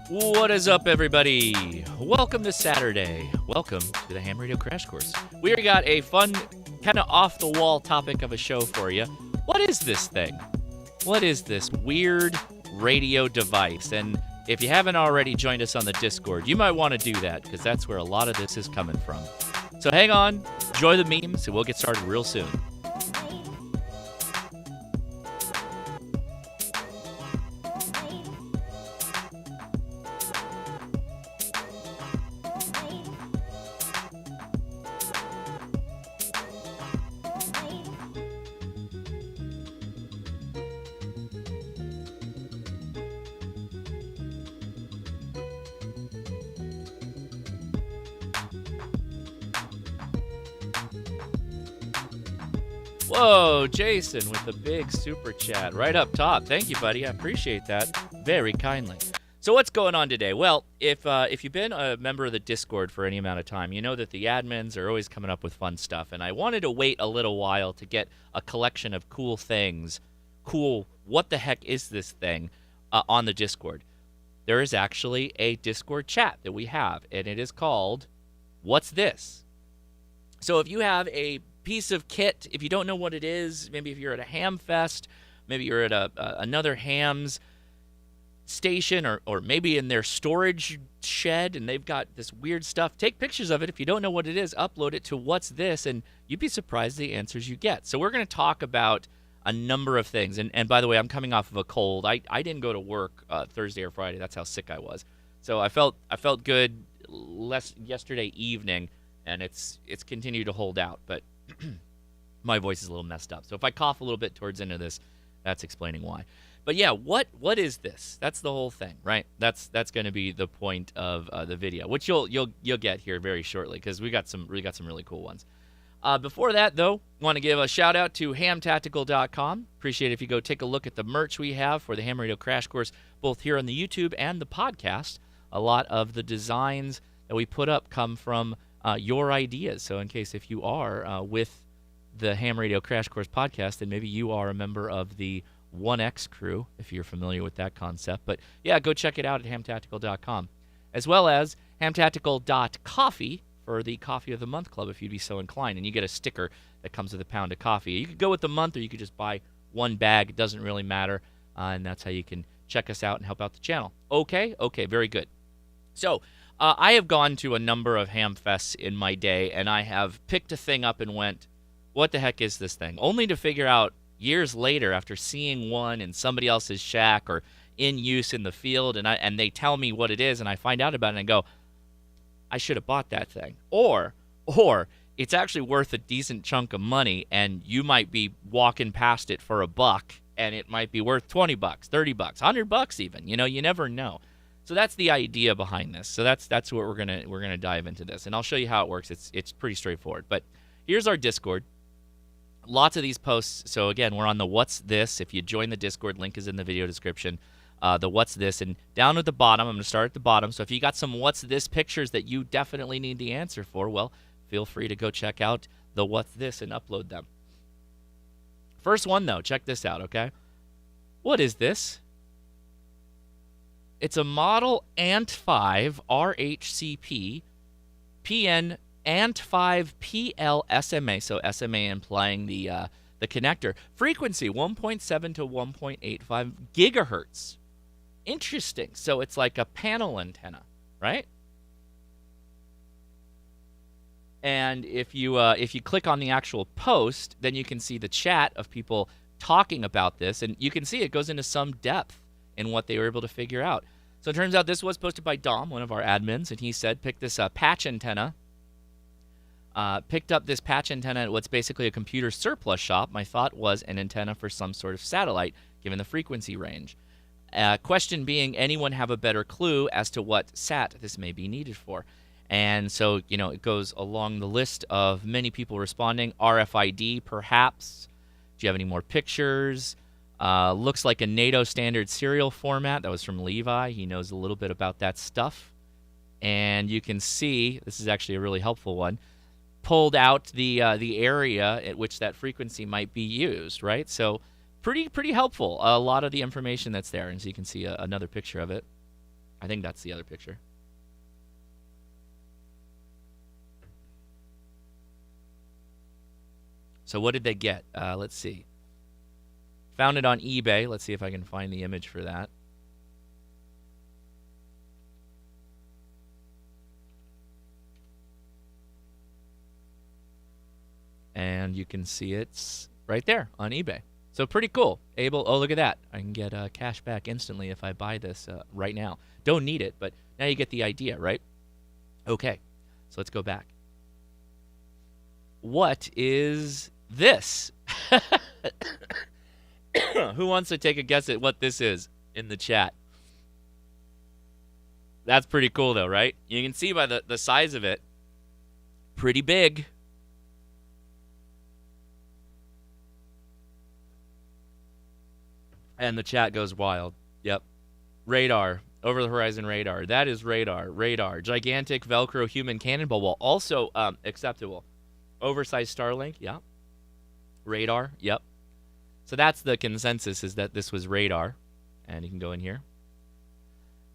What is up, everybody? Welcome to Saturday. Welcome to the Ham Radio Crash Course. We got a fun, kind of off-the-wall topic of a show for you. What is this thing? What is this weird radio device? And if you haven't already joined us on the Discord, you might want to do that, because that's where a lot of this is coming from. So hang on, enjoy the memes, and we'll get started real soon. Whoa, Jason with the big super chat right up top. Thank you, buddy. I appreciate that very kindly. So what's going on today? Well, if you've been a member of the Discord for any amount of time, you know that the admins are always coming up with fun stuff. And I wanted to wait a little while to get a collection of cool things, what the heck is this thing, on the Discord. There is actually a Discord chat that we have, and it is called What's This? So if you have a piece of kit, if you don't know what it is, maybe if you're at a ham fest, maybe you're at another ham's station, or maybe in their storage shed and they've got this weird stuff, take pictures of it. If you don't know what it is, upload it to What's This, and you'd be surprised the answers you get. So we're going to talk about a number of things. And by the way, I'm coming off of a cold. I didn't go to work Thursday or Friday. That's how sick I was. So I felt good yesterday evening, and it's continued to hold out, but my voice is a little messed up. So if I cough a little bit towards the end of this, that's explaining why. But yeah, what is this? That's the whole thing, right? That's going to be the point of the video, which you'll get here very shortly, because we got some really cool ones. Before that, though, want to give a shout out to hamtactical.com. Appreciate it if you go take a look at the merch we have for the Ham Radio Crash Course, both here on the YouTube and the podcast. A lot of the designs that we put up come from your ideas. So in case if you are with the Ham Radio Crash Course podcast, then maybe you are a member of the 1X crew, if you're familiar with that concept. But yeah, go check it out at hamtactical.com, as well as hamtactical.coffee for the Coffee of the Month Club, if you'd be so inclined. And you get a sticker that comes with a pound of coffee. You could go with the month, or you could just buy one bag. It doesn't really matter. And that's how you can check us out and help out the channel. Okay, very good. So I have gone to a number of ham fests in my day, and I have picked a thing up and went, what the heck is this thing? Only to figure out years later, after seeing one in somebody else's shack or in use in the field, and they tell me what it is, and I find out about it, and I go, I should have bought that thing. Or it's actually worth a decent chunk of money, and you might be walking past it for $1, and it might be worth $20, $30, $100 even. You know, you never know. So that's the idea behind this. So that's what we're gonna dive into this, and I'll show you how it works. It's pretty straightforward. But here's our Discord. Lots of these posts. So again, we're on the What's This. If you join the Discord, link is in the video description. The What's This, and down at the bottom, I'm gonna start at the bottom. So if you got some What's This pictures that you definitely need the answer for, well, feel free to go check out the What's This and upload them. First one though, check this out. Okay, what is this? It's a model ANT5 RHCP PN ANT5 PL SMA, so SMA implying the connector. Frequency 1.7 to 1.85 gigahertz. Interesting. So it's like a panel antenna, right? And if you click on the actual post, then you can see the chat of people talking about this, and you can see it goes into some depth in what they were able to figure out. So it turns out this was posted by Dom, one of our admins, and he said, pick this patch antenna. Picked up this patch antenna at what's basically a computer surplus shop. My thought was an antenna for some sort of satellite, given the frequency range. Question being, anyone have a better clue as to what sat this may be needed for? And so, it goes along the list of many people responding. RFID, perhaps. Do you have any more pictures? Looks like a NATO standard serial format. That was from Levi. He knows a little bit about that stuff. And you can see, this is actually a really helpful one, pulled out the area at which that frequency might be used, right? So pretty helpful, a lot of the information that's there. And so you can see another picture of it. I think that's the other picture. So what did they get? Let's see. Found it on eBay. Let's see if I can find the image for that. And you can see it's right there on eBay. So pretty cool. Oh, look at that. I can get cash back instantly if I buy this right now. Don't need it, but now you get the idea, right? Okay, so let's go back. What is this? Who wants to take a guess at what this is in the chat? That's pretty cool, though, right? You can see by the size of it. Pretty big. And the chat goes wild. Yep. Radar. Over-the-horizon radar. That is radar. Radar. Gigantic Velcro human cannonball wall. Also acceptable. Oversized Starlink. Yeah. Radar. Yep. So that's the consensus, is that this was radar. And you can go in here.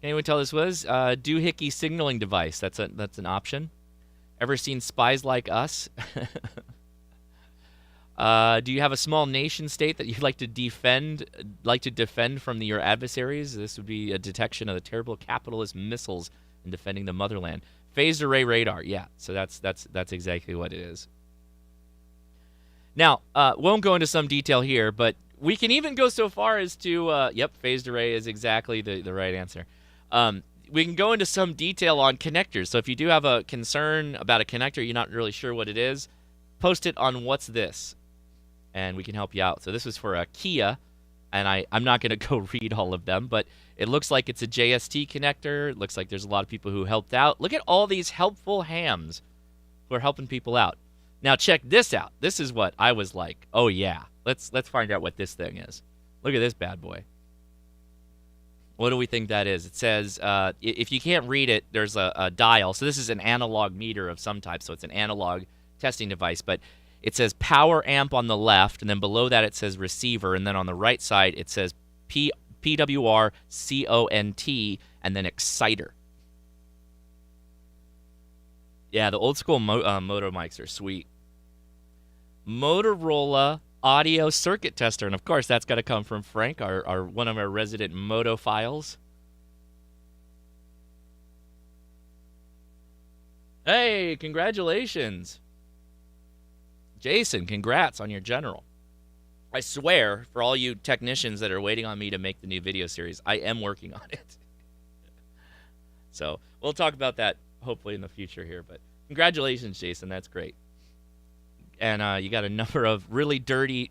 Can anyone tell this was? Doohickey signaling device. That's an option. Ever seen Spies Like Us? Do you have a small nation state that you'd like to defend from your adversaries? This would be a detection of the terrible capitalist missiles and defending the motherland. Phased array radar, yeah. So that's exactly what it is. Now, won't go into some detail here, but we can even go so far as to phased array is exactly the right answer. We can go into some detail on connectors. So if you do have a concern about a connector, you're not really sure what it is, post it on What's This, and we can help you out. So this was for a Kia, and I'm not going to go read all of them, but it looks like it's a JST connector. It looks like there's a lot of people who helped out. Look at all these helpful hams who are helping people out. Now check this out. This is what I was like, oh yeah, let's find out what this thing is. Look at this bad boy. What do we think that is? It says, if you can't read it, there's a dial. So this is an analog meter of some type, so it's an analog testing device, but it says power amp on the left, and then below that it says receiver, and then on the right side it says PWR CONT, and then exciter. Yeah, the old school Moto mics are sweet. Motorola audio circuit tester, and of course that's got to come from Frank, our one of our resident Moto files. Hey, congratulations. Jason, congrats on your general. I swear, for all you technicians that are waiting on me to make the new video series, I am working on it. So we'll talk about that hopefully in the future here. But congratulations, Jason. That's great. And you got a number of really dirty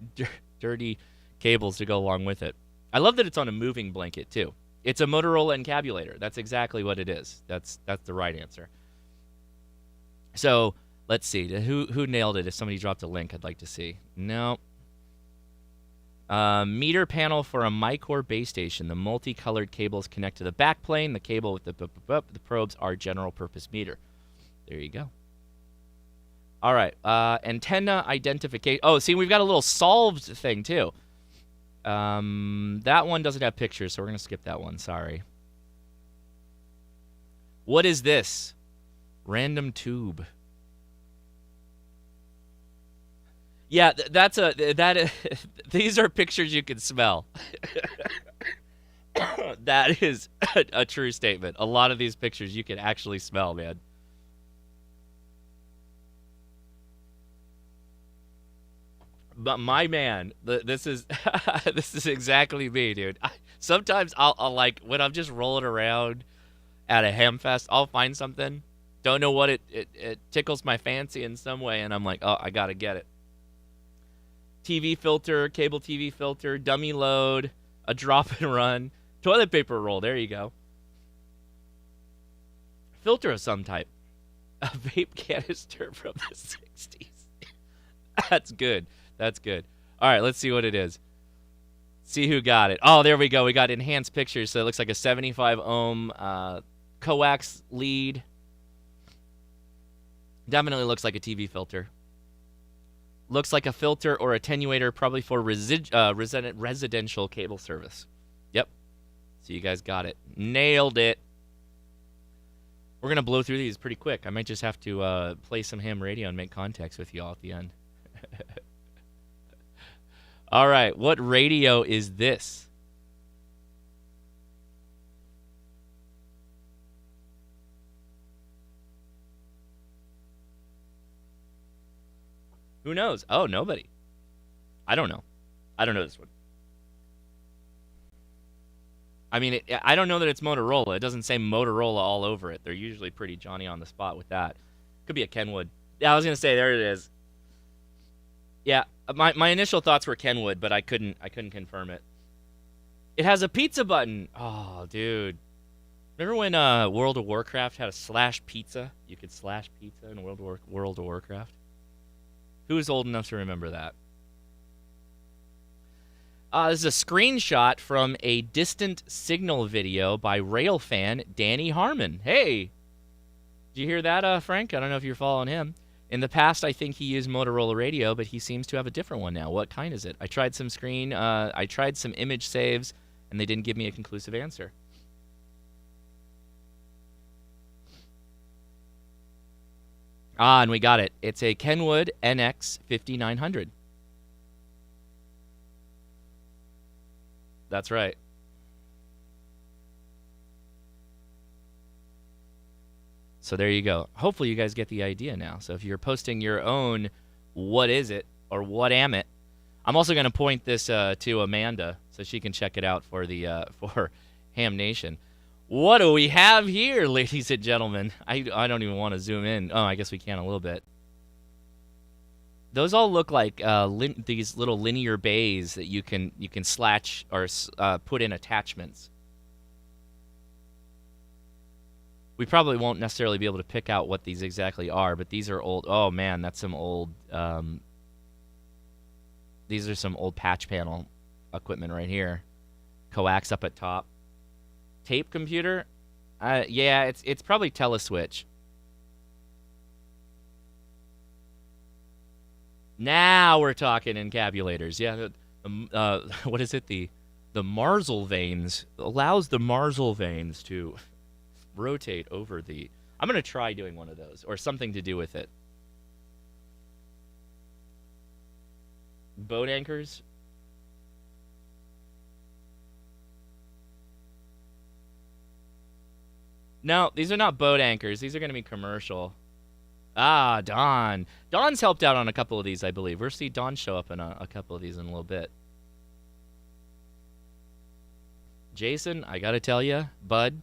cables to go along with it. I love that it's on a moving blanket, too. It's a Motorola encabulator. That's exactly what it is. That's the right answer. So let's see. Who nailed it? If somebody dropped a link, I'd like to see. No. Meter panel for a Mycore base station. The multicolored cables connect to the backplane. The cable with the probes are general purpose meter. There you go. All right. Antenna identification. Oh, see, we've got a little solved thing, too. That one doesn't have pictures, so we're going to skip that one. Sorry. What is this? Random tube. Yeah, these are pictures you can smell. That is a true statement. A lot of these pictures you can actually smell, man. But my man, this is this is exactly me, dude. Sometimes I'll like, when I'm just rolling around at a ham fest, I'll find something, don't know what it tickles my fancy in some way, and I'm like, oh, I gotta get it. TV filter, cable TV filter, dummy load, a drop and run, toilet paper roll. There you go. Filter of some type. A vape canister from the 60s. That's good. That's good. All right, let's see what it is. See who got it. Oh, there we go. We got enhanced pictures, so it looks like a 75 ohm coax lead. Definitely looks like a TV filter. Looks like a filter or attenuator, probably for residential cable service. Yep. So you guys got it. Nailed it. We're going to blow through these pretty quick. I might just have to play some ham radio and make contacts with you all at the end. All right, what radio is this? Who knows? Oh, nobody. I don't know. I don't know this one. I mean, I don't know that it's Motorola. It doesn't say Motorola all over it. They're usually pretty Johnny on the spot with that. Could be a Kenwood. Yeah, I was gonna say there it is. Yeah, my initial thoughts were Kenwood, but I couldn't confirm it. It has a pizza button. Oh, dude. Remember when World of Warcraft had a slash pizza? You could slash pizza in World of Warcraft. Who's old enough to remember that? This is a screenshot from a distant signal video by rail fan Danny Harmon. Hey, did you hear that, Frank? I don't know if you're following him. In the past, I think he used Motorola radio, but he seems to have a different one now. What kind is it? I tried some I tried some image saves, and they didn't give me a conclusive answer. And we got it. It's a Kenwood NX-5900. That's right. So there you go. Hopefully you guys get the idea now. So if you're posting your own what is it or what am it, I'm also going to point this to Amanda so she can check it out for the for Ham Nation. What do we have here, ladies and gentlemen? I don't even want to zoom in. Oh, I guess we can a little bit. Those all look like these little linear bays that you can slash or put in attachments. We probably won't necessarily be able to pick out what these exactly are, but these are old. Oh man, that's some old. These are some old patch panel equipment right here. Coax up at top. Tape computer. Yeah, it's probably teleswitch. Now we're talking encabulators. Yeah, what is it? The Marsal vanes allows the Marsal vanes to rotate over the. I'm gonna try doing one of those or something to do with it. Boat anchors. No, these are not boat anchors. These are gonna be commercial. Ah, Don. Don's helped out on a couple of these, I believe. We'll see Don show up in a couple of these in a little bit. Jason, I gotta tell you, bud,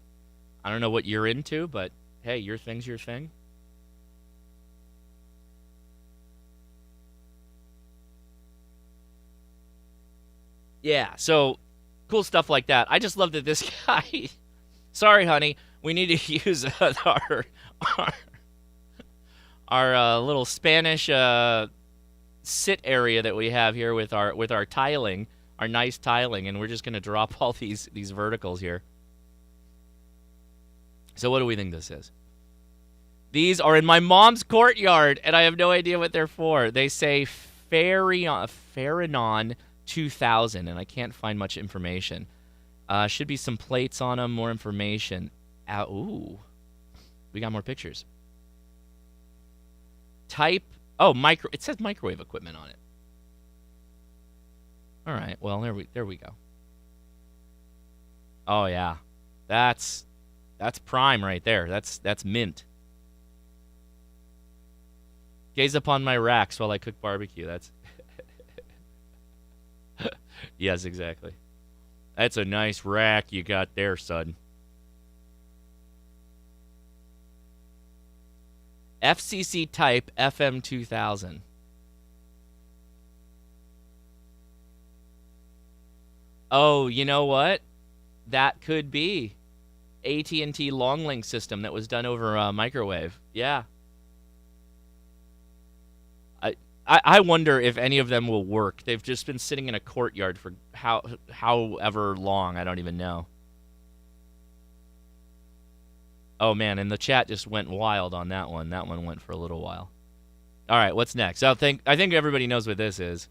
I don't know what you're into, but hey, your thing's your thing. Yeah, so cool stuff like that. I just love that this guy... Sorry, honey. We need to use our little Spanish sit area that we have here with our tiling, our nice tiling, and we're just going to drop all these verticals here. So what do we think this is? These are in my mom's courtyard, and I have no idea what they're for. They say Faranon 2000, and I can't find much information. Should be some plates on them, more information. Ooh, we got more pictures. Type, it says microwave equipment on it. All right, well, there we go. Oh yeah, that's prime right there. That's mint. Gaze upon my racks while I cook barbecue. That's yes, exactly. That's a nice rack you got there, son. FCC type FM 2000. Oh, you know what? That could be AT&T long link system that was done over microwave. Yeah. I wonder if any of them will work. They've just been sitting in a courtyard for however long. I don't even know. Oh, man, and the chat just went wild on that one. That one went for a little while. All right, what's next? I think everybody knows what this is.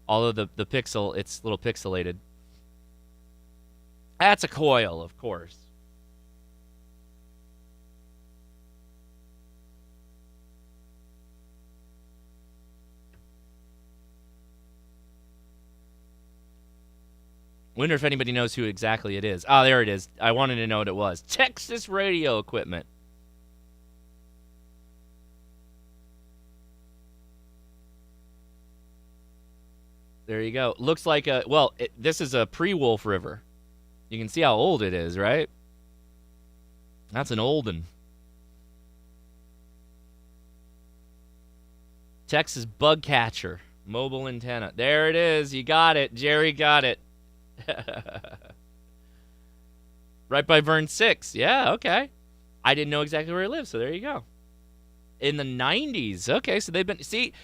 Although the pixel, it's a little pixelated. That's a coil, of course. Wonder if anybody knows who exactly it is. Oh, there it is. I wanted to know what it was. Texas radio equipment. There you go. Looks like a, well, this is a pre-Wolf River. You can see how old it is, right? That's an old one. Texas bug catcher. Mobile antenna. There it is. You got it. Jerry got it. Right by Vern 6. Yeah, okay. I didn't know exactly where he lived, so there you go. In the 90s. Okay, so they've been... See,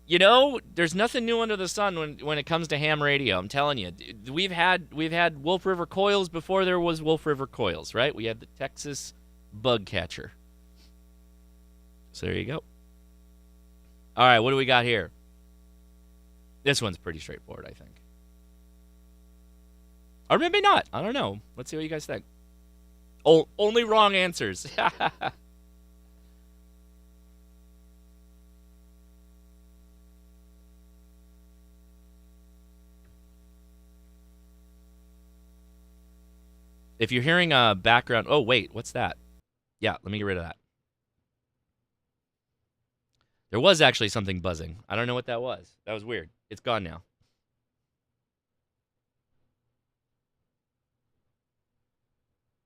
you know, there's nothing new under the sun when it comes to ham radio. I'm telling you. We've had Wolf River coils before there was Wolf River coils, right? We had the Texas bug catcher. So there you go. All right, what do we got here? This one's pretty straightforward, I think. Or maybe not. I don't know. Let's see what you guys think. Oh, only wrong answers. If you're hearing a background... Oh, wait. What's that? Yeah, let me get rid of that. There was actually something buzzing. I don't know what that was. That was weird. It's gone now.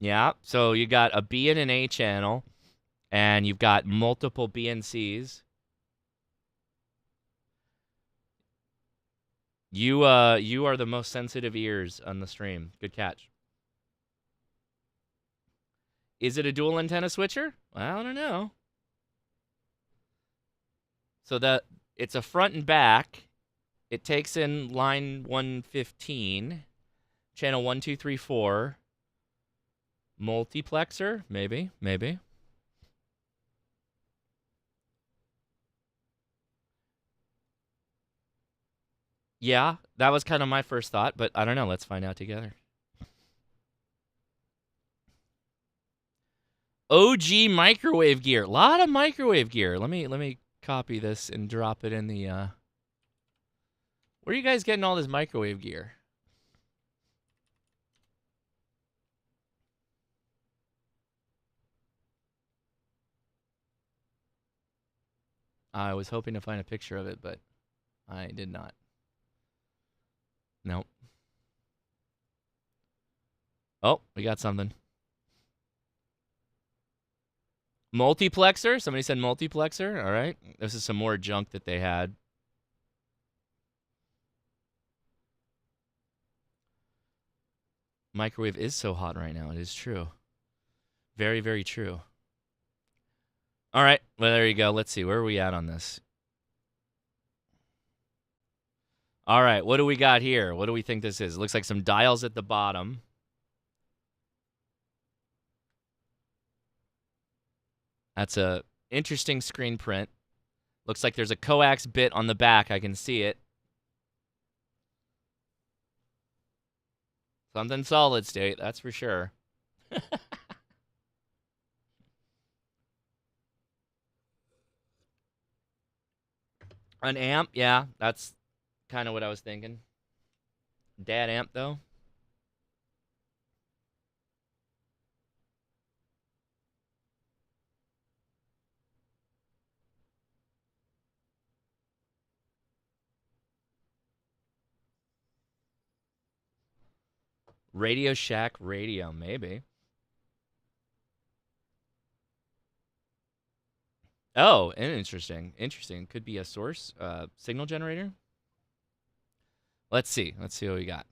Yeah, so you got a B and an A channel, and you've got multiple BNCs. You are the most sensitive ears on the stream. Good catch. Is it a dual antenna switcher? Well, I don't know. So that it's a front and back. It takes in line 115, channel 1, 2, 3, 4. Multiplexer? Maybe. Yeah, that was kind of my first thought, but I don't know. Let's find out together. OG microwave gear. A lot of microwave gear. Let me copy this and drop it in the Where are you guys getting all this microwave gear? I was hoping to find a picture of it, but I did not. Nope. Oh, we got something. Multiplexer? Somebody said multiplexer. All right. This is some more junk that they had. Microwave is so hot right now. It is true. Very, very true. All right. Well, there you go. Let's see. Where are we at on this? All right. What do we got here? What do we think this is? It looks like some dials at the bottom. That's a interesting screen print. Looks like there's a coax bit on the back. I can see it. Something solid state, that's for sure. An amp, yeah, that's kind of what I was thinking. Dad amp, though. Radio Shack radio, maybe. Oh, interesting. Interesting. Could be a source, signal generator. Let's see. Let's see what we got.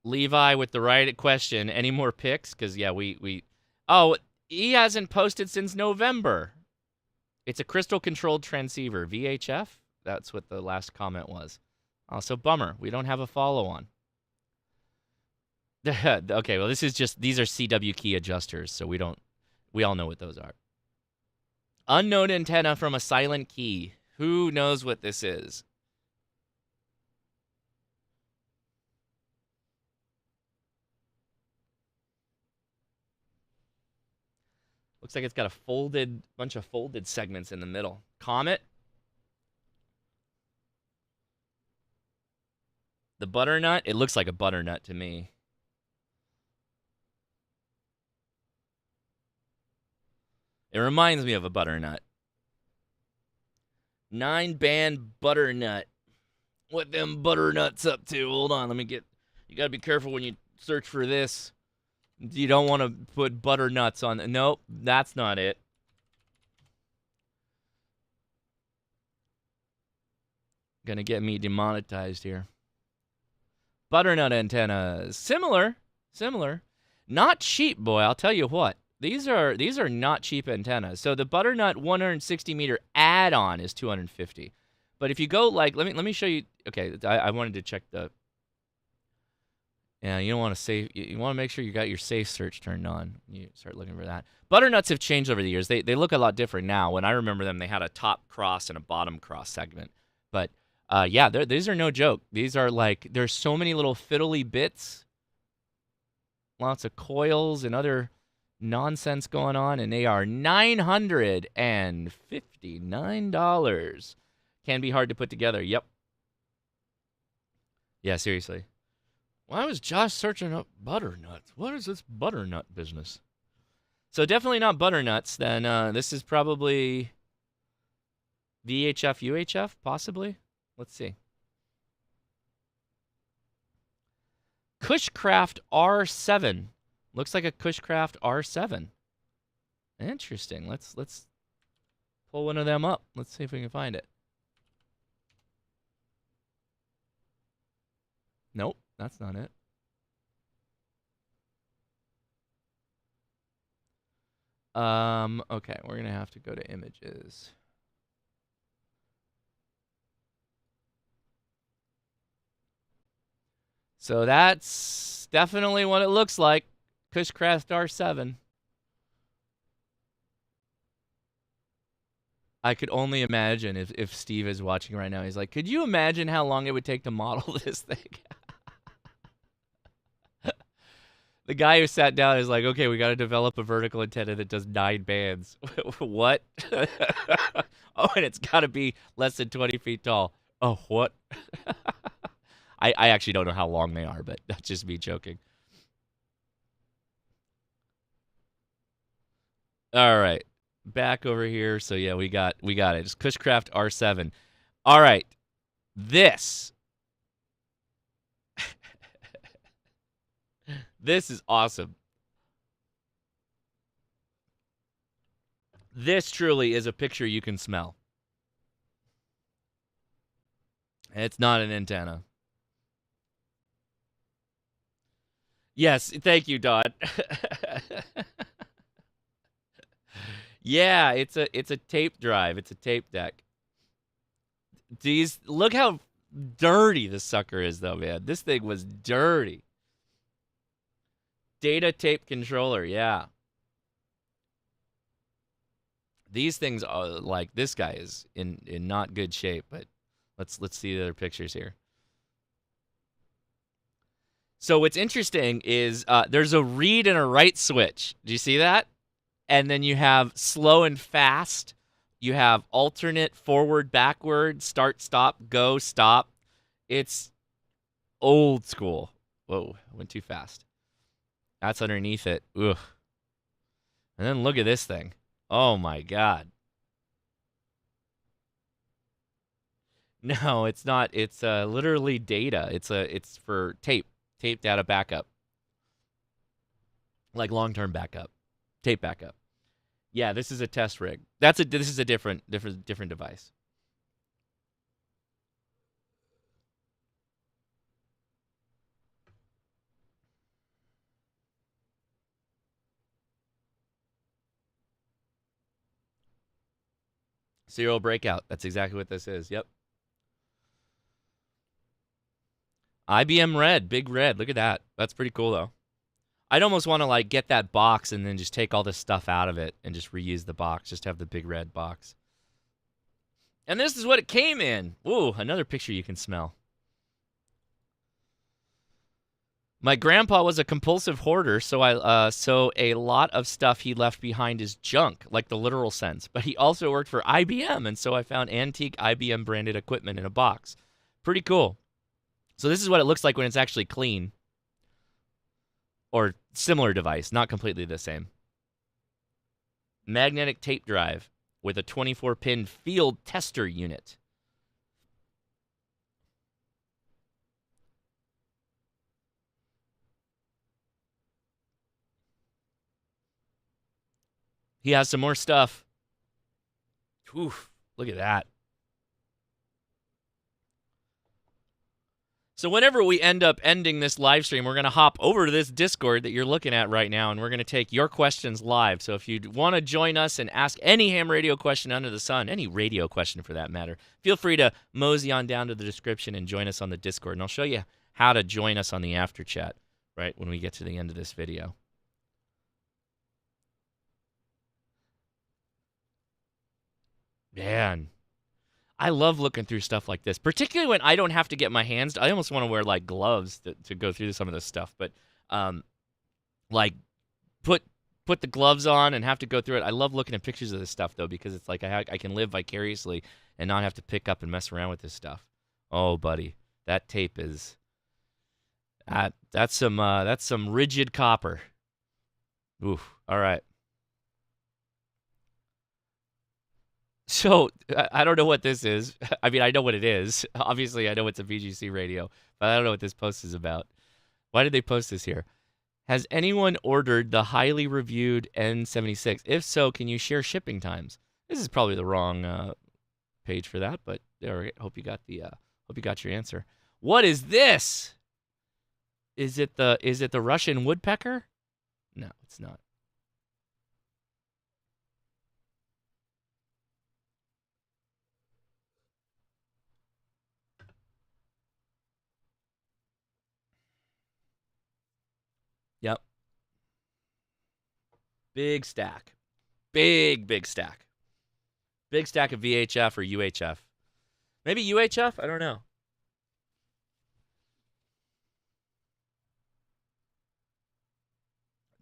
Levi with the right question. Any more pics? Because, yeah, Oh, he hasn't posted since November. It's a crystal-controlled transceiver. VHF? That's what the last comment was. Oh, so bummer. We don't have a follow-on. Okay, well, these are CW key adjusters, so we all know what those are. Unknown antenna from a silent key. Who knows what this is? Looks like it's got a bunch of folded segments in the middle. Comet? The butternut? It looks like a butternut to me. It reminds me of a butternut. 9-band butternut. What them butternuts up to? Hold on, let me get... You gotta be careful when you search for this. You don't want to put butternuts on... Nope, that's not it. Gonna get me demonetized here. Butternut antennas. Similar. Not cheap, boy, I'll tell you what. These are not cheap antennas. So the butternut 160 meter add-on is $250. But if you go like, let me show you. Okay, I wanted to check the. Yeah, you don't want to save. You want to make sure you got your safe search turned on. You start looking for that. Butternuts have changed over the years. They look a lot different now. When I remember them, they had a top cross and a bottom cross segment. But yeah, these are no joke. These are like, there's so many little fiddly bits, lots of coils and other nonsense going on, and they are $959. Can be hard to put together. Yep. Yeah, seriously. Why was Josh searching up butternuts? What is this butternut business? So definitely not butternuts. Then this is probably VHF, UHF, possibly. Let's see. Cushcraft R7. Looks like a Cushcraft R7. Interesting. Let's pull one of them up. Let's see if we can find it. Nope, that's not it. Okay, we're gonna have to go to images. So that's definitely what it looks like. Cushcraft R7. I could only imagine if Steve is watching right now. He's like, could you imagine how long it would take to model this thing? The guy who sat down is like, okay, we got to develop a vertical antenna that does 9 bands. What? Oh, and it's got to be less than 20 feet tall. Oh, what? I actually don't know how long they are, but that's just me joking. All right. Back over here. So yeah, we got it. It's Cushcraft R7. All right. This. This is awesome. This truly is a picture you can smell. It's not an antenna. Yes, thank you, Don. Yeah, it's a tape drive. It's a tape deck. Look how dirty this sucker is, though, man. This thing was dirty. Data tape controller, yeah. These things are like, this guy is in not good shape, but let's see the other pictures here. So what's interesting is there's a read and a write switch. Do you see that? And then you have slow and fast. You have alternate, forward, backward, start, stop, go, stop. It's old school. Whoa, went too fast. That's underneath it. Ugh. And then look at this thing. Oh my God. No, it's not. It's literally data. It's for tape data backup, like long-term backup, tape backup. Yeah, this is a test rig. This is a different device. Serial breakout. That's exactly what this is. Yep. IBM Red, big red. Look at that. That's pretty cool, though. I'd almost want to like get that box and then just take all this stuff out of it and just reuse the box. Just have the big red box. And this is what it came in. Ooh, another picture you can smell. My grandpa was a compulsive hoarder, so a lot of stuff he left behind is junk, like the literal sense. But he also worked for IBM, and so I found antique IBM branded equipment in a box. Pretty cool. So this is what it looks like when it's actually clean. Or similar device, not completely the same. Magnetic tape drive with a 24-pin field tester unit. He has some more stuff. Oof, look at that. So whenever we end up ending this live stream, we're going to hop over to this Discord that you're looking at right now, and we're going to take your questions live. So if you want to join us and ask any ham radio question under the sun, any radio question for that matter, feel free to mosey on down to the description and join us on the Discord, and I'll show you how to join us on the after chat right when we get to the end of this video. Man, I love looking through stuff like this, particularly when I don't have to get my hands. I almost want to wear like gloves to go through some of this stuff, but like put the gloves on and have to go through it. I love looking at pictures of this stuff though, because it's like I can live vicariously and not have to pick up and mess around with this stuff. Oh, buddy, that tape is that's some rigid copper. Oof. All right. So, I don't know what this is. I mean, I know what it is. Obviously, I know it's a VGC radio, but I don't know what this post is about. Why did they post this here? Has anyone ordered the highly reviewed N76? If so, can you share shipping times? This is probably the wrong page for that, but all right. Hope you got your answer. What is this? Is it the Russian woodpecker? No, it's not. Yep. Big stack. Big stack. Big stack of VHF or UHF. Maybe UHF? I don't know.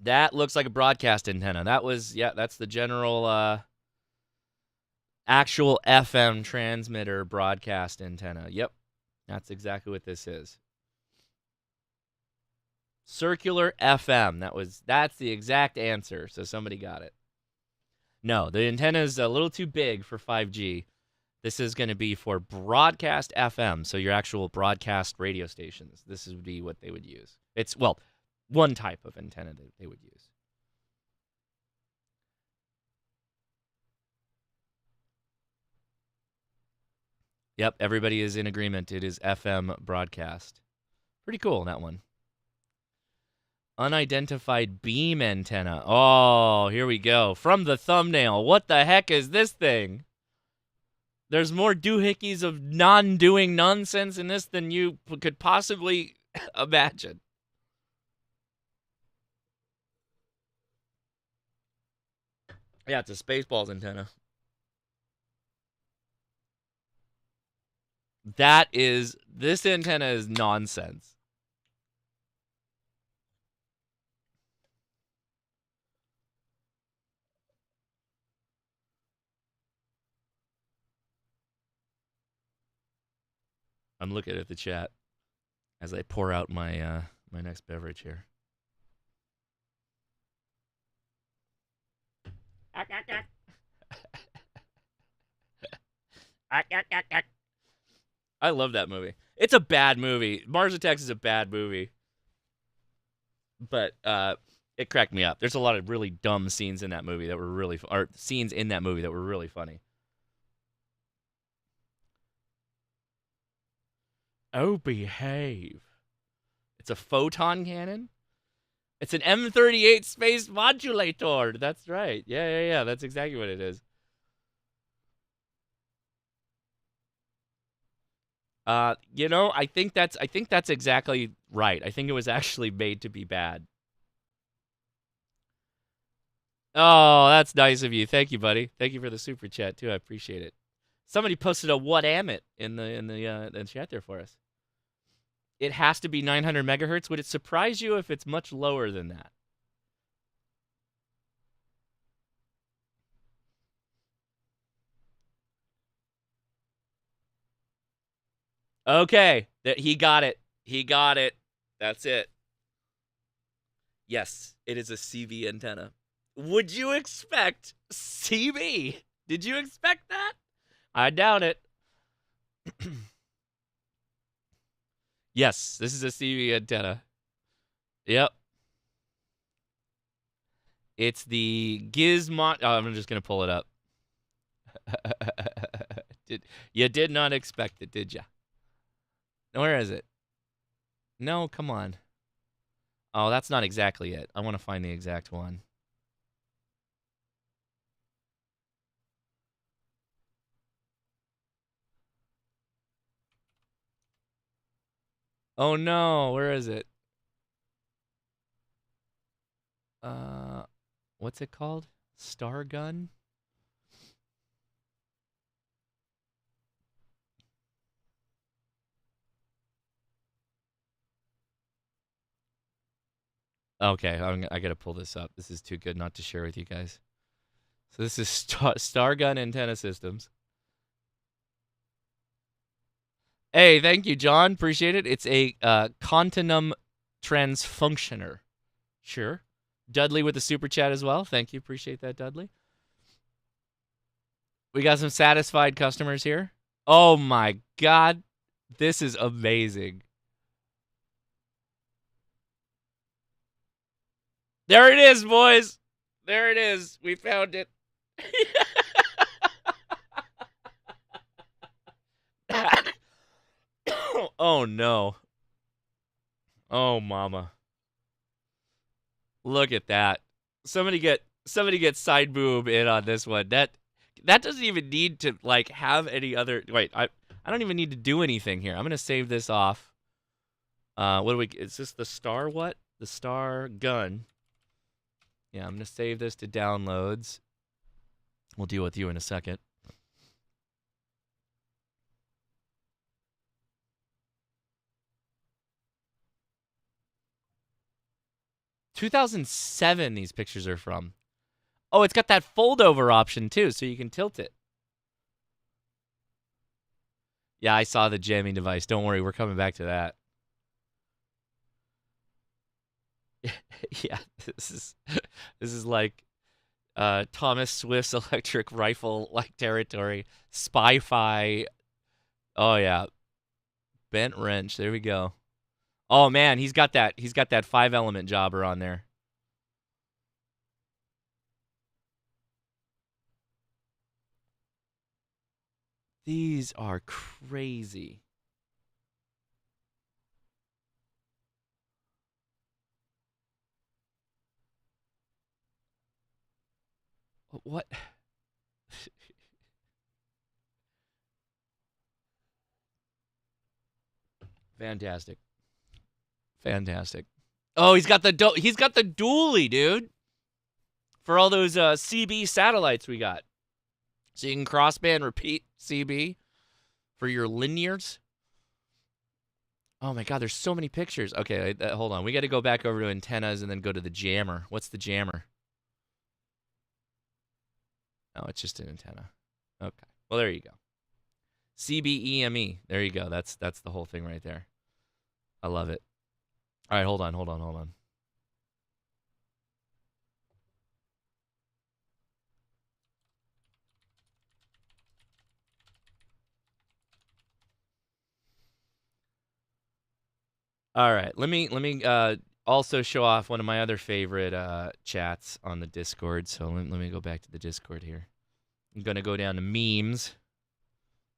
That looks like a broadcast antenna. That's the general actual FM transmitter broadcast antenna. Yep. That's exactly what this is. Circular FM. That's the exact answer. So somebody got it. No, the antenna is a little too big for 5G. This is going to be for broadcast FM, so your actual broadcast radio stations. This would be what they would use. It's, well, one type of antenna that they would use. Yep, everybody is in agreement. It is FM broadcast. Pretty cool, that one. Unidentified beam antenna. Oh, here we go. From the thumbnail. What the heck is this thing? There's more doohickeys of non-doing nonsense in this than you could possibly imagine. Yeah, it's a Spaceballs antenna. This antenna is nonsense. I'm looking at the chat as I pour out my my next beverage here. I love that movie. It's a bad movie. Mars Attacks is a bad movie. But it cracked me up. There's a lot of really dumb scenes in that movie that were really scenes in that movie that were really funny. Oh, behave. It's a photon cannon? It's an M38 space modulator. That's right. Yeah. That's exactly what it is. I think that's exactly right. I think it was actually made to be bad. Oh, that's nice of you. Thank you, buddy. Thank you for the super chat too. I appreciate it. Somebody posted a what am it in the chat there for us. It has to be 900 megahertz. Would it surprise you if it's much lower than that? Okay, he got it. He got it. That's it. Yes, it is a CB antenna. Would you expect CB? Did you expect that? I doubt it. Yes, this is a CB antenna. Yep. It's the Gizmo. Oh, I'm just going to pull it up. You did not expect it, did you? Where is it? No, come on. Oh, that's not exactly it. I want to find the exact one. Oh no, where is it? What's it called? Star Gun? Okay, I gotta pull this up. This is too good not to share with you guys. So this is Star Gun Antenna Systems. Hey, thank you, John. Appreciate it. It's a Continuum Transfunctioner. Sure. Dudley with the super chat as well. Thank you. Appreciate that, Dudley. We got some satisfied customers here. Oh my God. This is amazing. There it is, boys. There it is. We found it. Oh no. Oh mama. Look at that. Somebody get side boob in on this one. That doesn't even need to like have any other wait, I don't even need to do anything here. I'm gonna save this off. What do we is this the Star what? The Star Gun. Yeah, I'm gonna save this to downloads. We'll deal with you in a second. ...2007 these pictures are from. Oh, it's got that fold-over option, too, so you can tilt it. Yeah, I saw the jamming device. Don't worry, we're coming back to that. Yeah, this is like Thomas Swift's electric rifle like territory. Spy-Fi. Oh yeah. Bent wrench. There we go. Oh man, he's got that 5-element jobber on there. These are crazy. What? Fantastic. Fantastic. Oh, he's got the dually, dude. For all those CB satellites we got. So you can crossband repeat CB for your linears. Oh my God, there's so many pictures. Okay, hold on. We got to go back over to antennas and then go to the jammer. What's the jammer? Oh, it's just an antenna. Okay. Well, there you go. CBEME. There you go. That's the whole thing right there. I love it. All right, hold on. All right, let me also show off one of my other favorite chats on the Discord. So let me go back to the Discord here. I'm gonna go down to memes,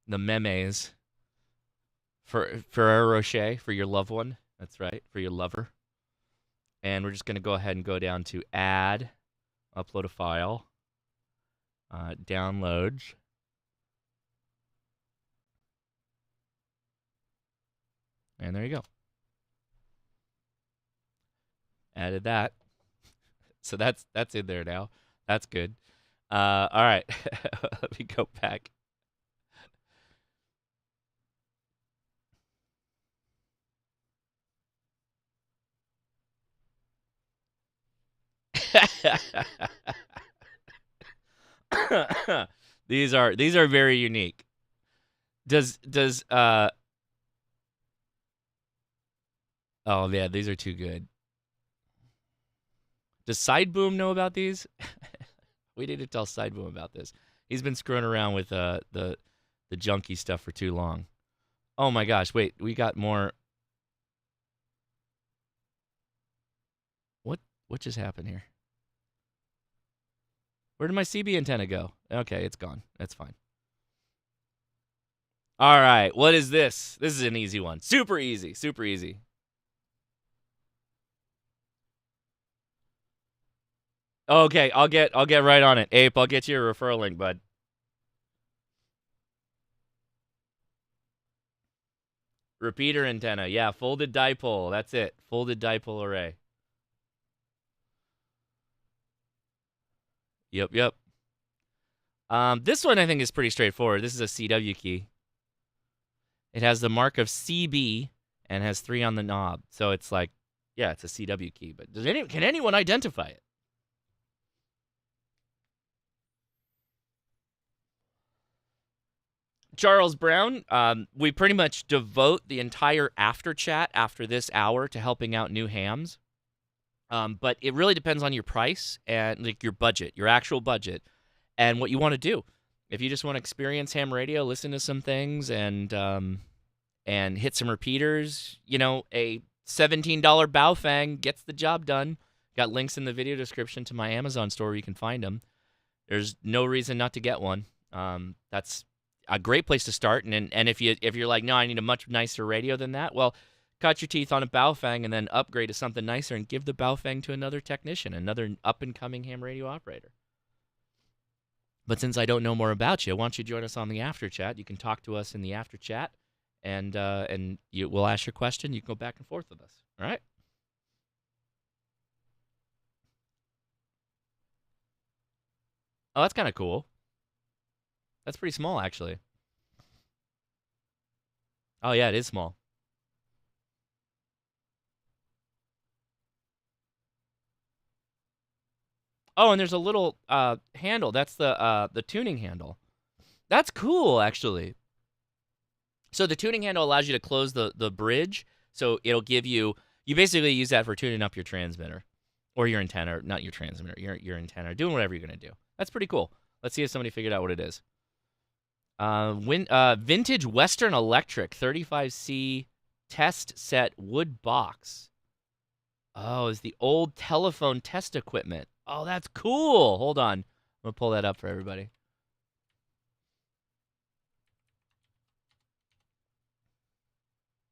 the memes for Rocher, for your loved one. That's right, for your lover. And we're just gonna go ahead and go down to add, upload a file, downloads. And there you go. Added that. So that's in there now. That's good. All right. Let me go back. These are very unique. Does Oh, man, these are too good. Does Sideboom know about these? We need to tell Sideboom about this. He's been screwing around with the junky stuff for too long. Oh my gosh, wait, we got more. What just happened here? Where did my CB antenna go? Okay, it's gone. That's fine. All right, what is this? This is an easy one. Super easy, super easy. Okay, I'll get right on it. Ape, I'll get you a referral link, bud. Repeater antenna. Yeah, folded dipole. That's it. Folded dipole array. Yep. This one I think is pretty straightforward. This is a CW key. It has the mark of CB and has 3 on the knob. So it's like, yeah, it's a CW key. But can anyone identify it? Charles Brown, we pretty much devote the entire after chat after this hour to helping out new hams. But it really depends on your price and like your budget, your actual budget, and what you want to do. If you just want to experience ham radio, listen to some things, and hit some repeaters, a $17 Baofeng gets the job done. Got links in the video description to my Amazon store where you can find them. There's no reason not to get one. That's a great place to start. And if you're like, no, I need a much nicer radio than that, well, cut your teeth on a Baofeng and then upgrade to something nicer and give the Baofeng to another technician, another up-and-coming ham radio operator. But since I don't know more about you, why don't you join us on the after chat? You can talk to us in the after chat, and we'll ask your question. You can go back and forth with us. All right? Oh, that's kind of cool. That's pretty small, actually. Oh, yeah, it is small. Oh, and there's a little handle. That's the tuning handle. That's cool, actually. So the tuning handle allows you to close the bridge. So it'll give you basically use that for tuning up your transmitter or your antenna, not your transmitter, your antenna, doing whatever you're going to do. That's pretty cool. Let's see if somebody figured out what it is. Vintage Western Electric 35C test set wood box. Oh, it's the old telephone test equipment. Oh, that's cool. Hold on. I'm going to pull that up for everybody.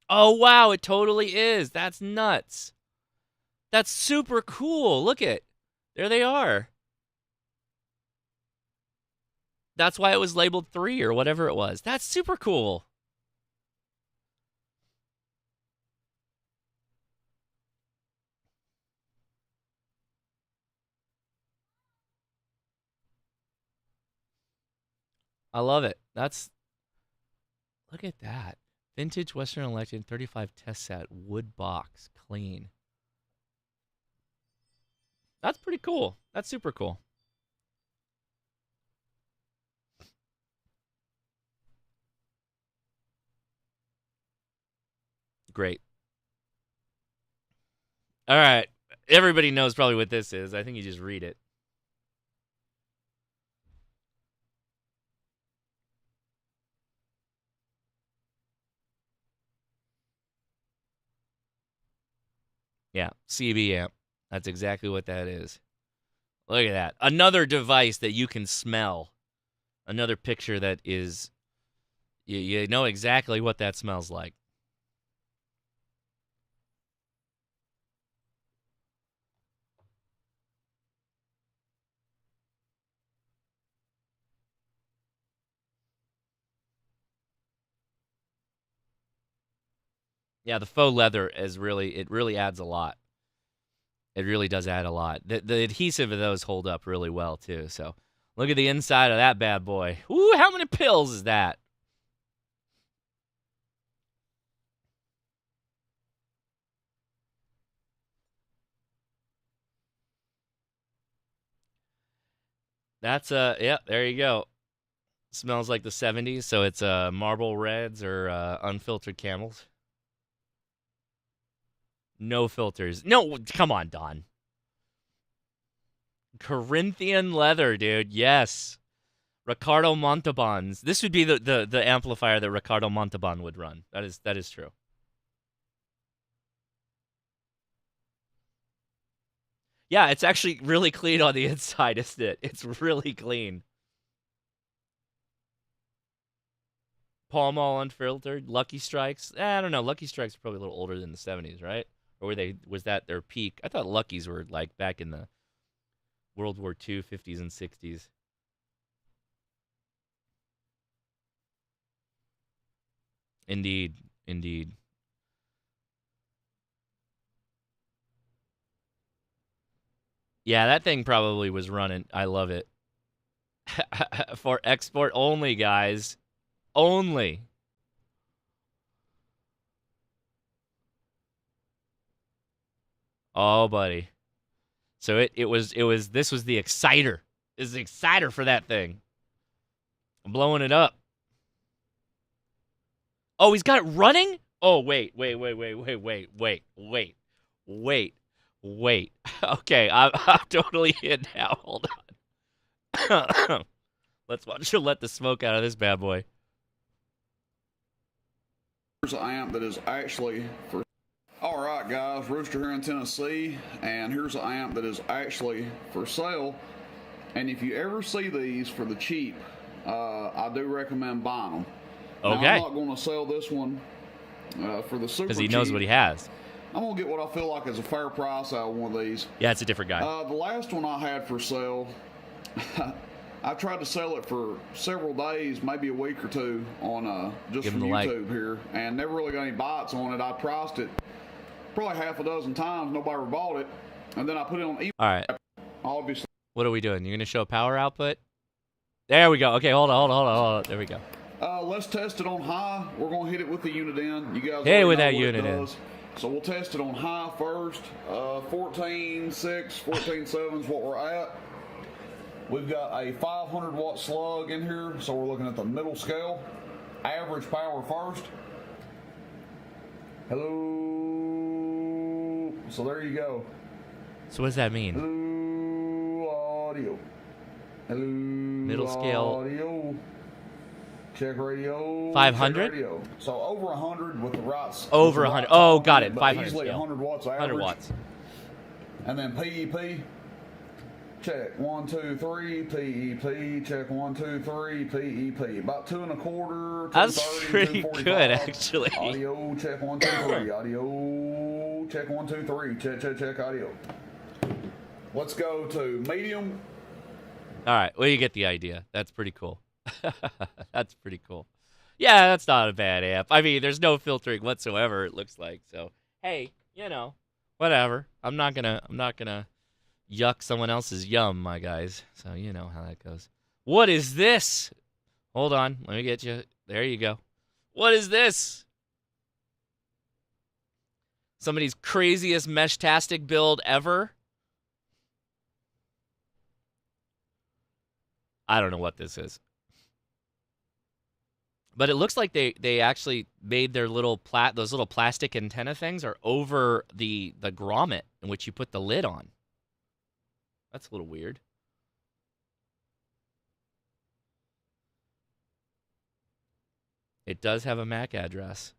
Oh, wow, it totally is. That's nuts. That's super cool. Look it. There they are. That's why it was labeled 3 or whatever it was. That's super cool. I love it. Look at that. Vintage Western Electric 35 test set wood box clean. That's pretty cool. That's super cool. Great. All right. Everybody knows probably what this is. I think you just read it. Yeah, CB amp. That's exactly what that is. Look at that. Another device that you can smell. Another picture that is, you know exactly what that smells like. Yeah, the faux leather it really adds a lot. It really does add a lot. The adhesive of those hold up really well too. So look at the inside of that bad boy. Ooh, how many pills is that? That's yeah, there you go. Smells like the 70s, so it's Marble Reds or unfiltered Camels. No filters. No, come on, Don. Corinthian leather, dude. Yes. Ricardo Montalban's. This would be the amplifier that Ricardo Montalban would run. That is true. Yeah, it's actually really clean on the inside, isn't it? It's really clean. Palm All unfiltered. Lucky Strikes. I don't know. Lucky Strikes are probably a little older than the 70s, right? Or was that their peak? I thought Luckies were like back in the World War II, 50s and 60s. Indeed. Indeed. Yeah, that thing probably was running. I love it. For export only, guys. Only. Oh, buddy. So this was the exciter. This is the exciter for that thing. I'm blowing it up. Oh, he's got it running? Oh, wait. Okay, I'm totally in now. Hold on. Let's watch you let the smoke out of this bad boy. Here's an amp that is actually for... All right, guys, Rooster here in Tennessee, and here's an amp that is actually for sale. And if you ever see these for the cheap, I do recommend buying them. Okay. Now, I'm not going to sell this one for the super cheap. Because he knows what he has. I'm going to get what I feel like is a fair price out of one of these. Yeah, it's a different guy. The last one I had for sale, I tried to sell it for several days, maybe a week or two, on just from YouTube here, and never really got any bites on it. I priced it probably half a dozen times, nobody ever bought it, and then I put it on eBay. All right. Obviously. What are we doing? You're going to show power output? There we go. Okay, hold on. There we go. Let's test it on high. We're going to hit it with the unit in. You guys hey, with know that what unit it does. So we'll test it on high first. 14.6, 14.7 is what we're at. We've got a 500 watt slug in here, so we're looking at the middle scale. Average power first. Hello. So there you go. So what does that mean? Hello, audio. Hello, middle scale. Audio. Check radio. 500? Radio. So over 100 with the right. Over 100. Oh, got it. 500. Easily 100 watts average. 100 watts. And then PEP. Check 1, 2, 3. PEP. Check 1, 2, 3. PEP. About 2 1/4. That's pretty good, actually. Audio. Check 1, 2, 3. Audio. Check 1, 2, 3. Check audio. Let's go to medium. All right. Well, you get the idea. That's pretty cool. That's pretty cool. Yeah, that's not a bad amp. I mean, there's no filtering whatsoever, it looks like. So, hey, whatever. I'm not gonna yuck someone else's yum, my guys. So you know how that goes. What is this? Hold on, let me get you. There you go. What is this? Somebody's craziest MeshTastic build ever? I don't know what this is. But it looks like they actually made their those little plastic antenna things are over the grommet in which you put the lid on. That's a little weird. It does have a MAC address.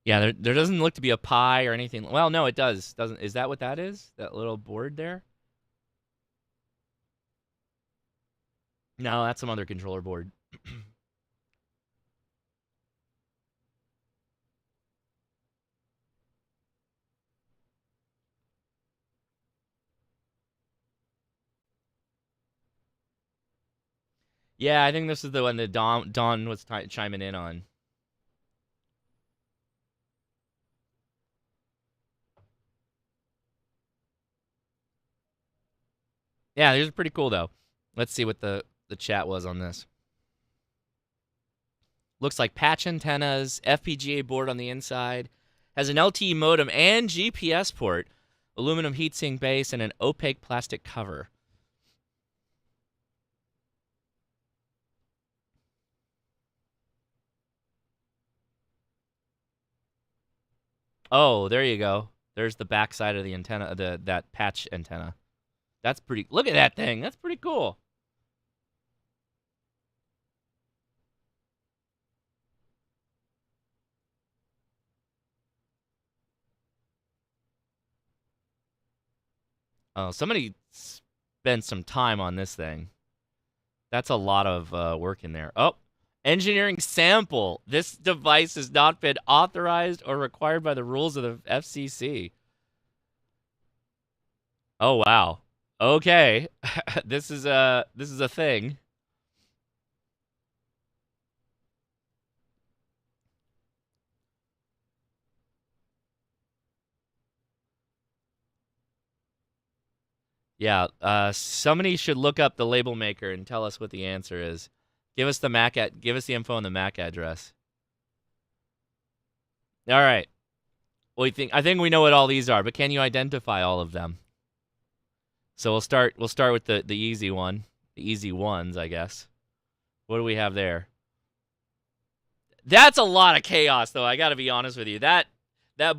Yeah, there doesn't look to be a Pi or anything. Well, no, it does. Doesn't. Is that what that is? That little board there? No, that's some other controller board. Yeah, I think this is the one that Don was chiming in on. Yeah, these are pretty cool, though. Let's see what the chat was on this. Looks like patch antennas, FPGA board on the inside, has an LTE modem and GPS port, aluminum heatsink base, and an opaque plastic cover. Oh, there you go. There's the back side of the antenna, that patch antenna. That's pretty. Look at that thing. That's pretty cool. Oh, somebody spent some time on this thing. That's a lot of work in there. Oh, engineering sample. This device has not been authorized or required by the rules of the FCC. Oh, wow. Okay. This is a thing. Yeah, somebody should look up the label maker and tell us what the answer is. Give us the info on the MAC address. All right. I think we know what all these are, but can you identify all of them? So we'll start with the easy one. The easy ones, I guess. What do we have there? That's a lot of chaos, though. I got to be honest with you. That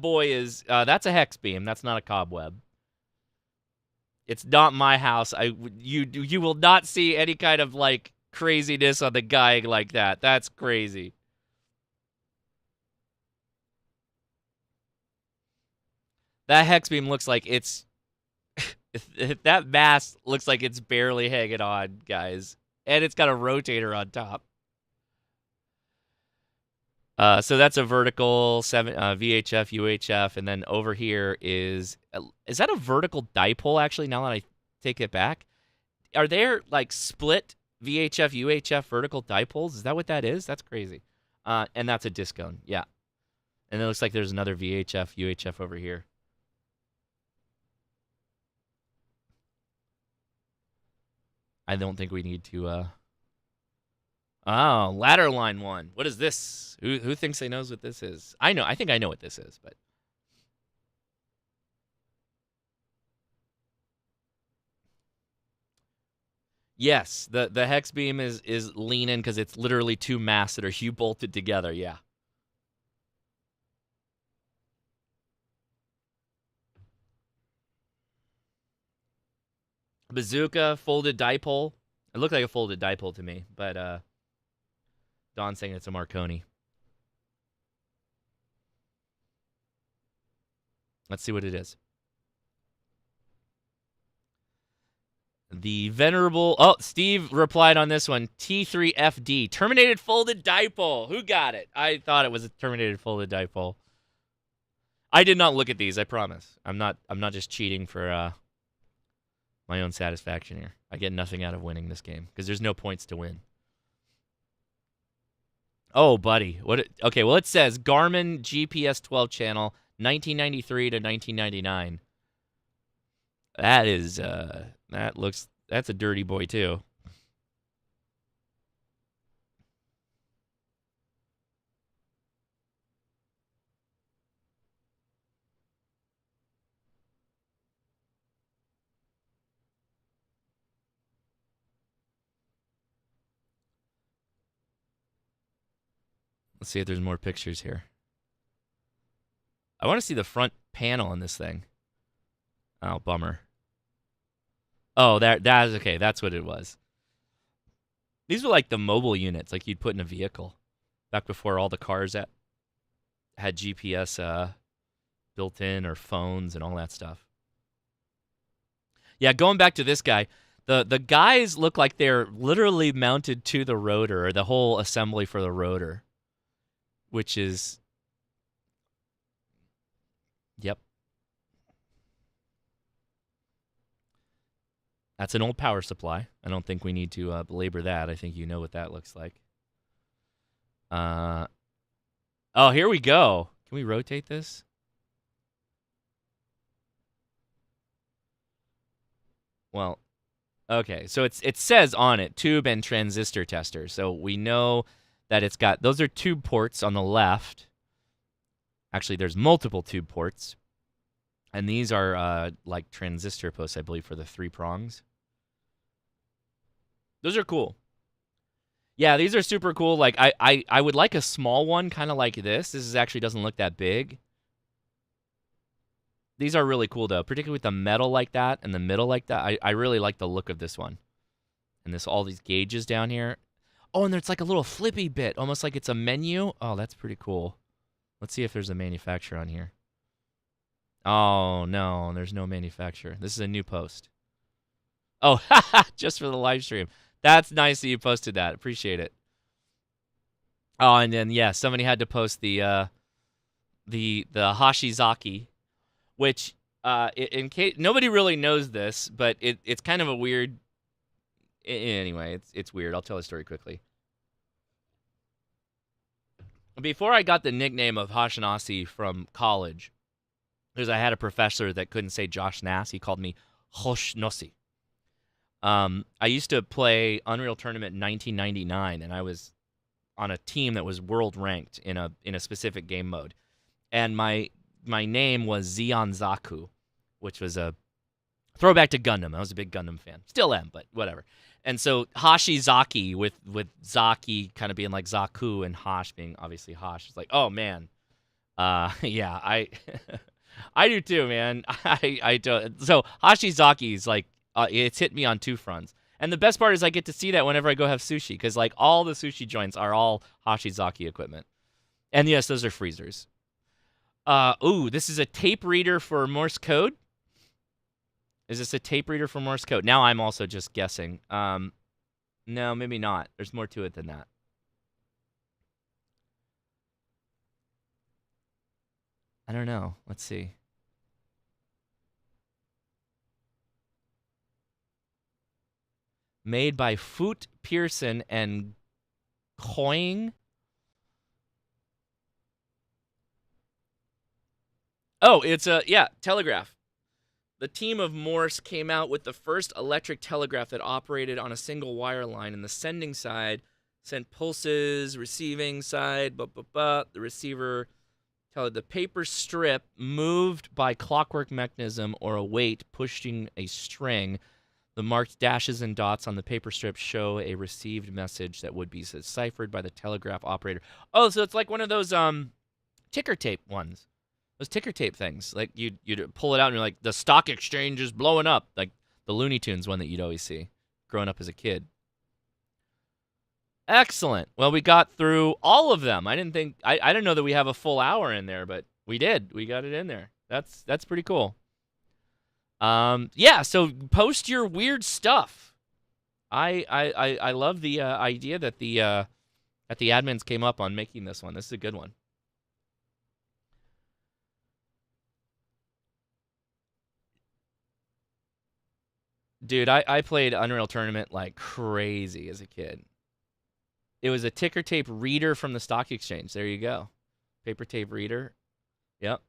boy is that's a hex beam. That's not a cobweb. It's not my house. You will not see any kind of like craziness on the guy like that. That's crazy. That hex beam looks like it's that mass looks like it's barely hanging on, guys. And it's got a rotator on top. So that's a vertical VHF, UHF, and then over here is that a vertical dipole, actually, now that I take it back? Are there, like, split VHF, UHF vertical dipoles? Is that what that is? That's crazy. And that's a discone, yeah. And it looks like there's another VHF, UHF over here. I don't think we need to, Oh, ladder line one. What is this? Who thinks they knows what this is? I know. I think I know what this is, but yes, the hex beam is leaning because it's literally two masts that are bolted together. Yeah. Bazooka, folded dipole. It looked like a folded dipole to me, but Don's saying it's a Marconi. Let's see what it is. The venerable... Oh, Steve replied on this one. T3FD. Terminated folded dipole. Who got it? I thought it was a terminated folded dipole. I did not look at these, I promise. I'm not just cheating for my own satisfaction here. I get nothing out of winning this game because there's no points to win. Oh, buddy. Okay, well, it says Garmin GPS 12 channel, 1993 to 1999. That is, that's a dirty boy, too. Let's see if there's more pictures here. I want to see the front panel on this thing. Oh, bummer. Oh, that is okay. That's what it was. These were like the mobile units, like you'd put in a vehicle, back before all the cars that had GPS built in, or phones and all that stuff. Yeah, going back to this guy, the guys look like they're literally mounted to the rotor, or the whole assembly for the rotor, which is, yep. That's an old power supply. I don't think we need to belabor that. I think you know what that looks like. Oh, here we go. Can we rotate this? Well, Okay, so it says on it tube and transistor tester. So we know that it's got those are tube ports on the left. Actually, there's multiple tube ports, and these are like transistor posts, I believe, for the 3 prongs. Those are cool. Yeah, these are super cool. Like I would like a small one, kind of like this. This actually doesn't look that big. These are really cool, though, particularly with the metal like that and the middle like that. I really like the look of this one. And all these gauges down here. Oh, and there's like a little flippy bit, almost like it's a menu. Oh, that's pretty cool. Let's see if there's a manufacturer on here. Oh, no, there's no manufacturer. This is a new post. Oh, just for the live stream. That's nice that you posted that. Appreciate it. Oh, and then, yeah, somebody had to post the Hashizaki, which in case nobody really knows this, but it's kind of a weird. Anyway, it's weird. I'll tell the story quickly. Before I got the nickname of Hashinasi from college, because I had a professor that couldn't say Josh Nass, he called me Hoshnosi. I used to play Unreal Tournament in 1999, and I was on a team that was world ranked in a specific game mode, and my name was Zeon Zaku, which was a throwback to Gundam. I was a big Gundam fan. Still am, but whatever. And so Hashizaki with Zaki kind of being like Zaku and Hash being obviously Hash. It's like, oh man. Yeah, I I do too, man. I do. So Hashizaki is like it's hit me on 2 fronts. And the best part is I get to see that whenever I go have sushi, because like all the sushi joints are all Hashizaki equipment. And yes, those are freezers. Ooh, this is a tape reader for Morse code. Is this a tape reader for Morse code? Now I'm also just guessing. No, maybe not. There's more to it than that. I don't know. Let's see. Made by Foot Pearson and Coing. Oh, it's Telegraph. The team of Morse came out with the first electric telegraph that operated on a single wire line. And the sending side sent pulses, receiving side, the receiver the paper strip moved by clockwork mechanism or a weight pushing a string. The marked dashes and dots on the paper strip show a received message that would be deciphered by the telegraph operator. Oh, so it's like one of those ticker tape ones. Those ticker tape things. Like you'd pull it out and you're like, the stock exchange is blowing up. Like the Looney Tunes one that you'd always see growing up as a kid. Excellent. Well, we got through all of them. I didn't know that we have a full hour in there, but we did. We got it in there. That's pretty cool. Yeah, so post your weird stuff. I love the idea that the admins came up on making this one. This is a good one. Dude, I played Unreal Tournament like crazy as a kid. It was a ticker tape reader from the stock exchange. There you go. Paper tape reader. Yep.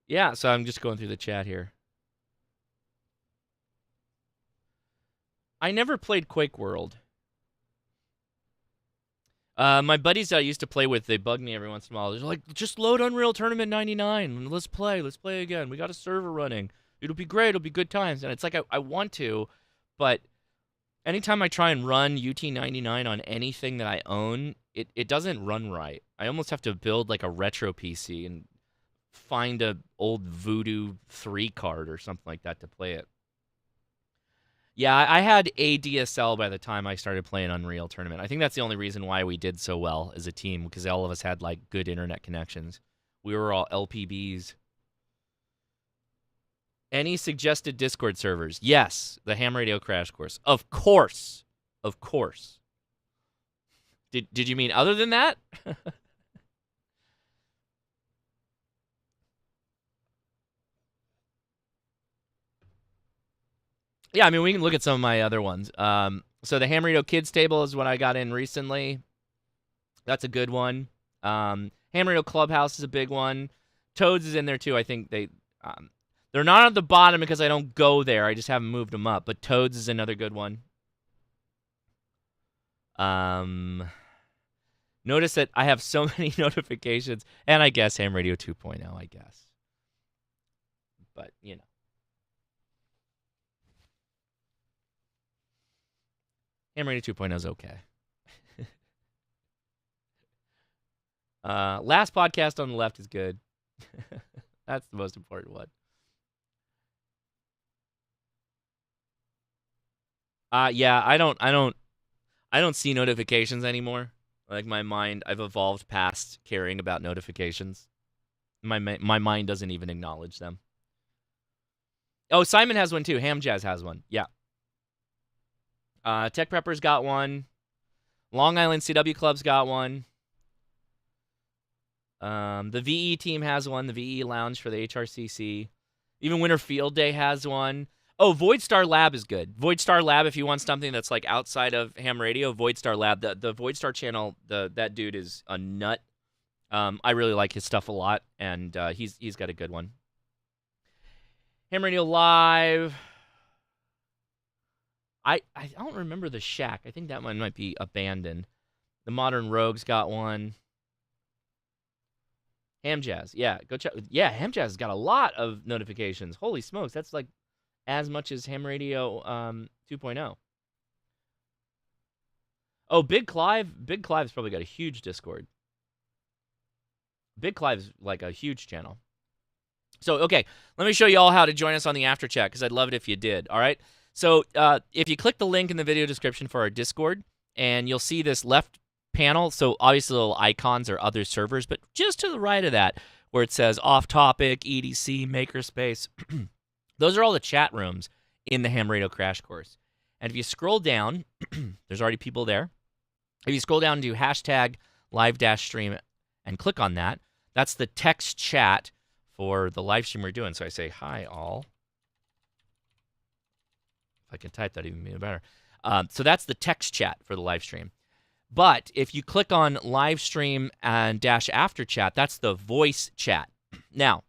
Yeah, so I'm just going through the chat here. I never played Quake World. My buddies that I used to play with, they bug me every once in a while. They're like, just load Unreal Tournament 99. Let's play again. We got a server running. It'll be great. It'll be good times. And it's like, I want to, but anytime I try and run UT99 on anything that I own, it doesn't run right. I almost have to build like a retro PC and find a old Voodoo 3 card or something like that to play it. Yeah, I had ADSL by the time I started playing Unreal Tournament. I think that's the only reason why we did so well as a team, because all of us had like good internet connections. We were all LPBs. Any suggested Discord servers? Yes, the Ham Radio Crash Course. Of course. Of course. Did you mean other than that? Yeah, I mean, we can look at some of my other ones. So the Ham Radio Kids table is what I got in recently. That's a good one. Ham Radio Clubhouse is a big one. Toads is in there too. I think they're not at the bottom because I don't go there. I just haven't moved them up. But Toads is another good one. Notice that I have so many notifications, and I guess Ham Radio 2.0, I guess. But, you know. Ham Radio 2.0 is okay. Last podcast on the left is good. That's the most important one. Yeah, I don't see notifications anymore. Like my mind, I've evolved past caring about notifications. My mind doesn't even acknowledge them. Oh, Simon has one too. Ham Jazz has one. Yeah. Tech Prepper's got one. Long Island CW Club's got one. The VE team has one. The VE Lounge for the HRCC. Even Winter Field Day has one. Oh, Void Star Lab is good. Void Star Lab, if you want something that's like outside of ham radio, Void Star Lab. The Void Star channel, that dude is a nut. I really like his stuff a lot, and he's got a good one. Ham Radio Live. I don't remember the Shack. I think that one might be abandoned. The Modern Rogue's got one. Ham Jazz. Yeah, go check. Yeah, Ham Jazz has got a lot of notifications. Holy smokes, that's like as much as Ham Radio 2.0. Oh, Big Clive's probably got a huge Discord. Big Clive's like a huge channel. So, okay, let me show you all how to join us on the after chat, because I'd love it if you did, all right? So, if you click the link in the video description for our Discord, and you'll see this left panel, so obviously little icons are other servers, but just to the right of that, where it says Off Topic, EDC, Makerspace, those are all the chat rooms in the Ham Radio Crash Course. And if you scroll down, there's already people there. If you scroll down to hashtag live-stream and click on that, that's the text chat for the live stream we're doing. So I say, hi, all. If I can type, that even better. So that's the text chat for the live stream. But if you click on live stream and dash after chat, that's the voice chat. Now,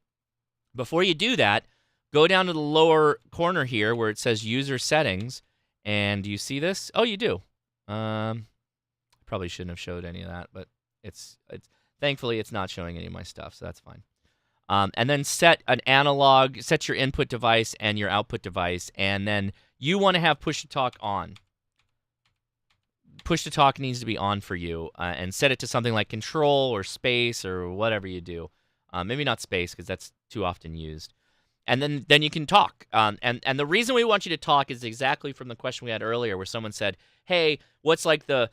before you do that, go down to the lower corner here where it says user settings. And do you see this? Oh, you do. Probably shouldn't have showed any of that, but it's thankfully it's not showing any of my stuff, so that's fine. And then set your input device and your output device, and then you want to have push-to-talk on. Push-to-talk needs to be on for you, and set it to something like control or space or whatever you do. Maybe not space, because that's too often used. And then you can talk. And the reason we want you to talk is exactly from the question we had earlier, where someone said, hey, what's like the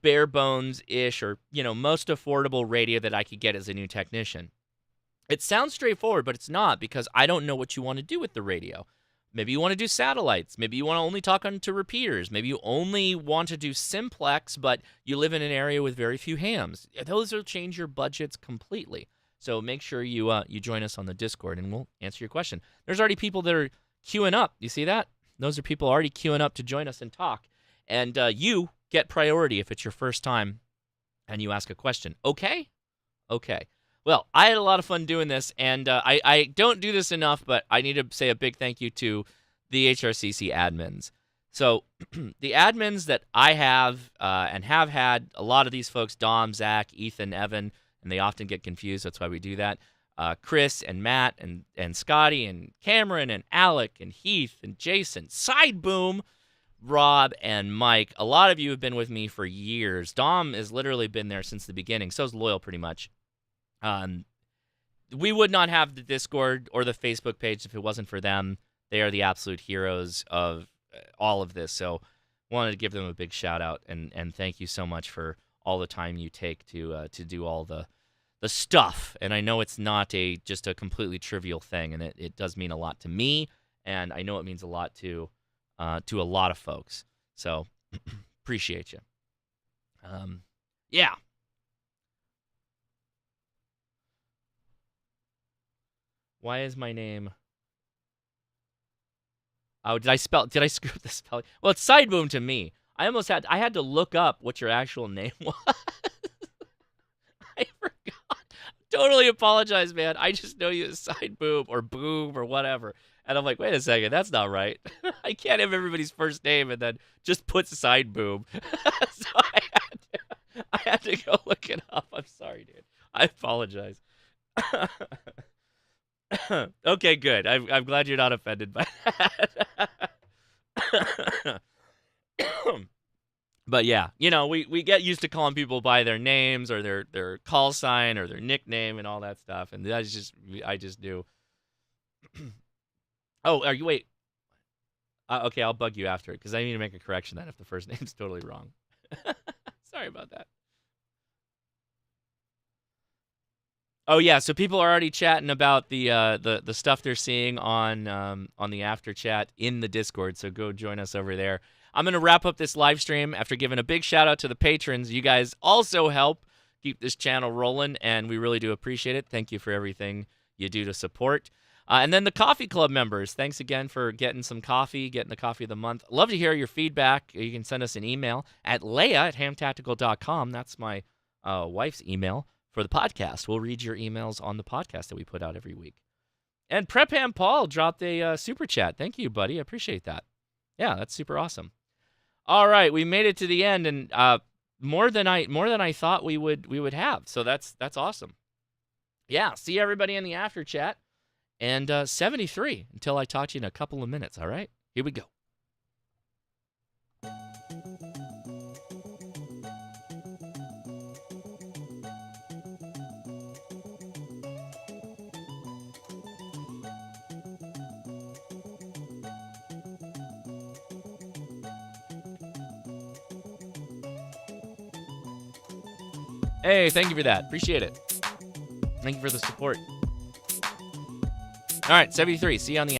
bare bones-ish or, most affordable radio that I could get as a new technician? It sounds straightforward, but it's not, because I don't know what you want to do with the radio. Maybe you want to do satellites. Maybe you want to only talk onto repeaters. Maybe you only want to do simplex, but you live in an area with very few hams. Those will change your budgets completely. So make sure you join us on the Discord, and we'll answer your question. There's already people that are queuing up. You see that? Those are people already queuing up to join us and talk. And you get priority if it's your first time and you ask a question. Okay? Okay. Well, I had a lot of fun doing this, and I don't do this enough, but I need to say a big thank you to the HRCC admins. So the admins that I have and have had, a lot of these folks, Dom, Zach, Ethan, Evan, and they often get confused. That's why we do that. Chris and Matt and Scotty and Cameron and Alec and Heath and Jason, Sideboom, Rob, and Mike. A lot of you have been with me for years. Dom has literally been there since the beginning. So's Loyal, pretty much. We would not have the Discord or the Facebook page if it wasn't for them. They are the absolute heroes of all of this. So wanted to give them a big shout out and thank you so much for all the time you take to do all the stuff. And I know it's not just a completely trivial thing, and it does mean a lot to me, and I know it means a lot to a lot of folks. So appreciate you. Yeah. Why is my name? Oh, did I screw up the spelling? Well, it's side boom to me. I had to look up what your actual name was. I forgot. Totally apologize, man. I just know you as side boom or whatever. And I'm like, wait a second, that's not right. I can't have everybody's first name and then just put side boom. So I had to go look it up. I'm sorry, dude. I apologize. Okay, good. I'm glad you're not offended by that. But yeah, we get used to calling people by their names or their call sign or their nickname and all that stuff, and I just do. Oh, wait? Okay, I'll bug you after it because I need to make a correction then if the first name's totally wrong. Sorry about that. Oh yeah, so people are already chatting about the stuff they're seeing on the after chat in the Discord. So go join us over there. I'm gonna wrap up this live stream after giving a big shout out to the patrons. You guys also help keep this channel rolling, and we really do appreciate it. Thank you for everything you do to support. And then the coffee club members, thanks again for getting some coffee, getting the coffee of the month. Love to hear your feedback. You can send us an email at leia@hamtactical.com. That's my wife's email for the podcast. We'll read your emails on the podcast that we put out every week. And Prepham Paul dropped a super chat. Thank you, buddy. I appreciate that. Yeah, that's super awesome. All right, we made it to the end, and more than I thought we would have. So that's awesome. Yeah, see everybody in the after chat. And 73 until I talk to you in a couple of minutes, all right? Here we go. Hey, thank you for that. Appreciate it. Thank you for the support. All right, 73. See you on the